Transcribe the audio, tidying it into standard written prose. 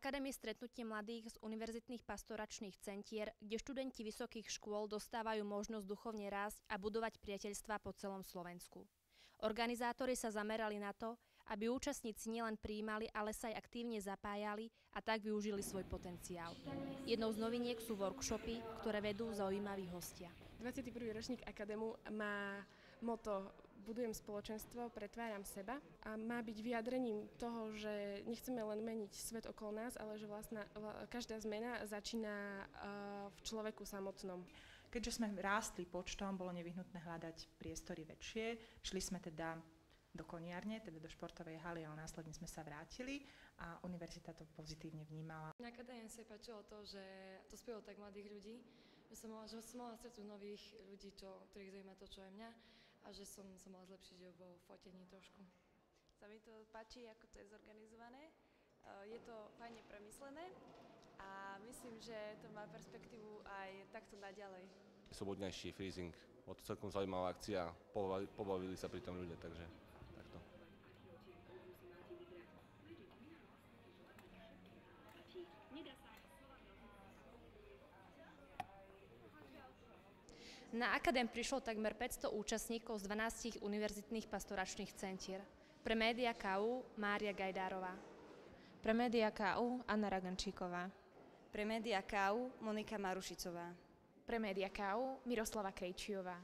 Akadémie stretnutie mladých z univerzitných pastoračných centier, kde študenti vysokých škôl dostávajú možnosť duchovne rásť a budovať priateľstvá po celom Slovensku. Organizátori sa zamerali na to, aby účastníci nielen prijímali, ale sa aj aktívne zapájali a tak využili svoj potenciál. Jednou z noviniek sú workshopy, ktoré vedú zaujímaví hostia. 21. ročník Akadému má motto Budujem spoločenstvo, pretváram seba a má byť vyjadrením toho, že nechceme len meniť svet okolo nás, ale že vlastne každá zmena začína v človeku samotnom. Keďže sme rástli počtom, bolo nevyhnutné hľadať priestory väčšie. Šli sme teda do koniarne, teda do športovej haly, ale následne sme sa vrátili a univerzita to pozitívne vnímala. Na Akadémii sa páčilo to, že to spojilo tak mladých ľudí, že som mohla stretnúť nových ľudí, ktorých zaujíma to, čo je mňa a že som sa mohla zlepšiť vo fotení trošku. Sa mi to páči, ako to je zorganizované. Je to fajne premyslené a myslím, že to má perspektívu aj takto naďalej. Slobodnejší freezing, bolo to celkom zaujímavá akcia, pobavili sa pri tom ľudia, takže takto. Na Akadém prišlo takmer 500 účastníkov z 12 univerzitných pastoračných centier. Pre Média KU Mária Gajdárová. Pre Média KU Anna Ragančíková. Pre Média KU Monika Marušicová. Pre Média KU Miroslava Krejčiová.